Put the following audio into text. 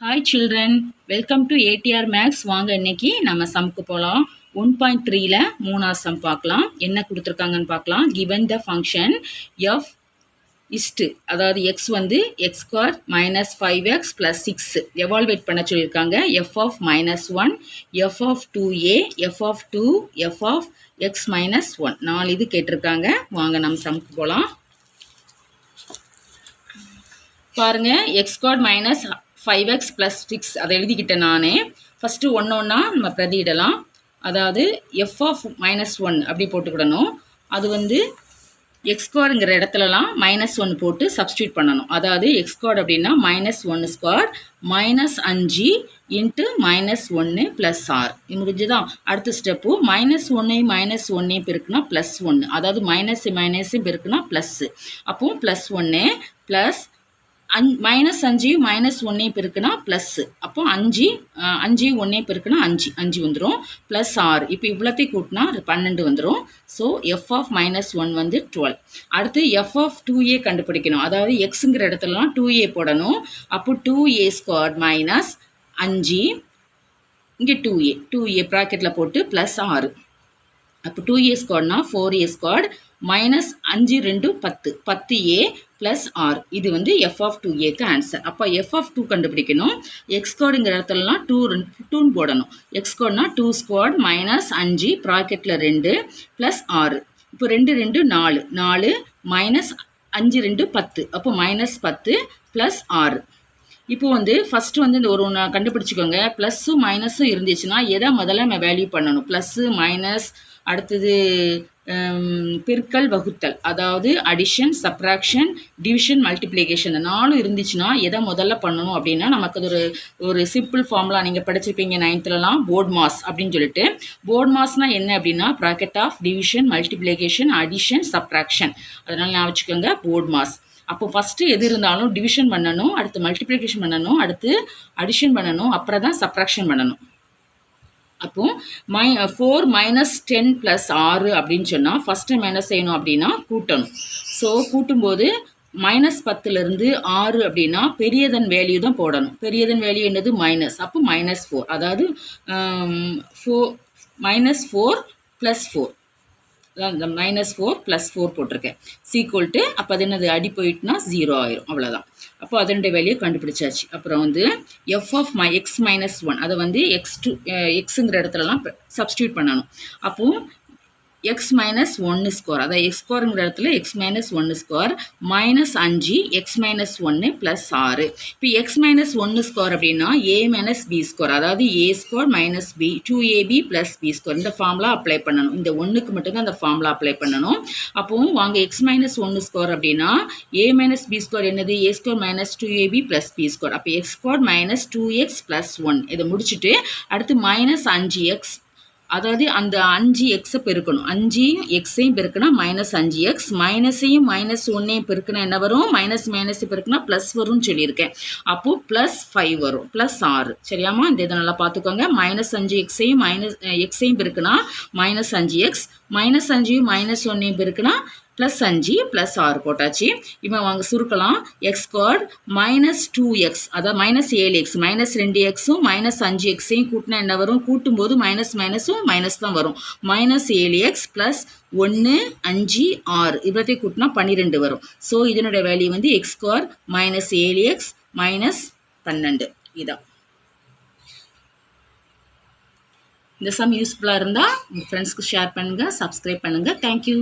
Hi children, welcome to ADR maths. வாங்க இன்னைக்கு நம்ம சம்க்கு போகலாம். 1.3ல மூணாவது சம் பார்க்கலாம். என்ன கொடுத்துருக்காங்கன்னு பார்க்கலாம். Given the function f is to, அதாவது எக்ஸ் வந்து x square minus 5x plus 6 evaluate பண்ண சொல்லியிருக்காங்க. F of -1, f of 2a, f of 2, f of x minus 1 4 இது கேட்டிருக்காங்க. வாங்க நம்ம சம்க்கு போகலாம். பாருங்க, X square minus 5x plus 6 அதை எழுதிக்கிட்டேன் நானே. ஃபஸ்ட்டு ஒன்றா நம்ம பிரதியிடலாம். அதாவது எஃப் ஆஃப் -1 அப்படி போட்டுக்கிடணும். அது வந்து எக்ஸ் ஸ்கொயருங்கிற இடத்துலலாம் -1 போட்டு சப்ஸ்டியூட் பண்ணணும். அதாவது எக்ஸ் ஸ்கொயர் அப்படின்னா -1 ஸ்கொயர் -5 இன்ட்டு -1 ப்ளஸ் ஆர். இது முடிஞ்சுதான். அடுத்த ஸ்டெப்பு -1 பெருக்குனா +1, அதாவது மைனஸ் பெருக்குனா ப்ளஸ்ஸு. அப்போ +1 ப்ளஸ் -5 -1 பெருக்குனா ப்ளஸ்ஸு. அப்போ 5 1 பெருக்குனா 5 வந்துடும். ப்ளஸ் 6. இப்போ இவ்வளோத்தையும் கூட்டினா 12 வந்துடும். ஸோ எஃப் ஆஃப் -1 வந்து 12. அடுத்து எஃப் ஆஃப் 2a கண்டுபிடிக்கணும். அதாவது எக்ஸுங்கிற இடத்துலலாம் 2a போடணும். அப்போ 2a ஸ்கொயர் மைனஸ் 5, இங்கே 2a ப்ராக்கெட்டில் போட்டு ப்ளஸ் 6. அப்போ 2a ஸ்கொயர்னா 4a square minus 5 2 10 10a plus R. இது வந்து எஃப் ஆஃப் 2aக்கு ஆன்சர். அப்போ எஃப் ஆஃப் 2 கண்டுபிடிக்கணும். எக்ஸ் ஸ்கொயருங்கிற இடத்துலலாம் 2 போடணும். எக்ஸ் ஸ்கொயர்னா 2 ஸ்கொயர் மைனஸ் 5 ப்ராக்கெட்டில் 2 ப்ளஸ் 6. இப்போ 2 2 4 மைனஸ் 5 2 10. அப்போ -10 ப்ளஸ் 6. இப்போ வந்து ஃபஸ்ட்டு வந்து இந்த ஒரு கண்டுபிடிச்சிக்கோங்க. ப்ளஸ்ஸும் மைனஸும் இருந்துச்சுன்னா எதை முதல்ல நம்ம வேல்யூ பண்ணணும்? ப்ளஸ்ஸு மைனஸ், அடுத்தது பெருக்கல் வகுத்தல், அதாவது அடிஷன், சப்ராக்ஷன், டிவிஷன், மல்டிப்ளிகேஷன், இந்த 4 இருந்துச்சுன்னா எதை முதல்ல பண்ணணும் அப்படின்னா, நமக்கு அது ஒரு சிம்பிள் ஃபார்முலா நீங்கள் படிச்சிருப்பீங்க 9th போர்ட் மாஸ் அப்படின்னு சொல்லிட்டு. போர்ட் மாஸ்னால் என்ன அப்படின்னா bracket of division, multiplication, addition, subtraction. அதனால் நான் வச்சுக்கோங்க போர்ட் மாஸ். அப்போ ஃபஸ்ட்டு எது இருந்தாலும் டிவிஷன் பண்ணணும், அடுத்து மல்டிப்ளிகேஷன் பண்ணணும், அடுத்து அடிஷன் பண்ணணும், அப்புறம் தான் சப்ராக்ஷன் பண்ணணும். அப்போது 4 - 10 + 6 அப்படின்னு சொன்னால் ஃபஸ்ட்டு நம்ம என்ன செய்யணும் அப்படின்னா கூட்டணும். ஸோ கூட்டும்போது -10லேருந்து 6 அப்படின்னா பெரியதன் வேல்யூ தான் போடணும். பெரியதன் வேல்யூ என்னது? மைனஸ். அப்போ -4, அதாவது -4 + 4, இந்த -4 + 4 போட்டிருக்கேன். சீக்வல்ட்டு அப்போ அது என்னது? அடி போயிட்டுனா 0 ஆயிரும். அவ்வளோதான். அப்போ அதனுடைய வேல்யூ கண்டுபிடிச்சாச்சு. அப்புறம் வந்து எஃப் ஆஃப் எக்ஸ் -1 அதை வந்து எக்ஸுங்கிற இடத்துலலாம் சப்ஸ்டியூட் பண்ணணும். அப்போது எக்ஸ் -1 ஸ்கொயர், அதாவது எக்ஸ் ஸ்கொயருங்கிற இடத்துல எக்ஸ் -1 ஸ்கொயர் -5 எக்ஸ் -1 ப்ளஸ் 6. இப்போ எக்ஸ் -1 ஸ்கொயர் அப்படின்னா a - b ஸ்கொயர், அதாவது a square minus b 2ab plus b square. இந்த ஃபார்முலா அப்ளை பண்ணணும். இந்த 1க்கு மட்டும்தான் அந்த ஃபார்முலா அப்ளை பண்ணணும். அப்போது வாங்க எக்ஸ் -1 ஸ்கொயர் அப்படின்னா a - b ஸ்கொயர் என்னது? a square minus 2ab plus b square. அப்போ x square minus 2x plus 1 இதை முடிச்சுட்டு அடுத்து -5x, அதாவது அந்த 5x பெருக்கணும். 5xையும் பெருக்கினா -5x, மைனஸையும் -1ஐயும் பெருக்கினா என்ன வரும்? மைனஸ் பெருக்கினா ப்ளஸ் வரும்னு சொல்லியிருக்கேன். அப்போது +5 வரும், ப்ளஸ் 6. சரியாமா? இந்த இதை நல்லா பார்த்துக்கோங்க. -5xையும் எக்ஸையும் பெருக்கினா -5x, -5ஐயும் -1ஐயும் பெருக்கினா +5 ப்ளஸ் 6 போட்டாச்சு. இப்போ வாங்க சுருக்கலாம். எக்ஸ் ஸ்கொயர் -2x, அதாவது -7x, -2xும் -5xையும் கூட்டினா என்ன வரும்? கூட்டும்போது மைனஸும் மைனஸ் தான் வரும். -7x ப்ளஸ் 1 5 6 இவ்வளோத்தையும் கூட்டினா 12 வரும். ஸோ இதனுடைய வேல்யூ வந்து எக்ஸ் ஸ்கொயர் -7x -12. இதான். இந்த சம் யூஸ்ஃபுல்லாக இருந்தால் உங்கள் ஃப்ரெண்ட்ஸ்க்கு ஷேர் பண்ணுங்கள், சப்ஸ்கிரைப் பண்ணுங்கள். தேங்க்யூ.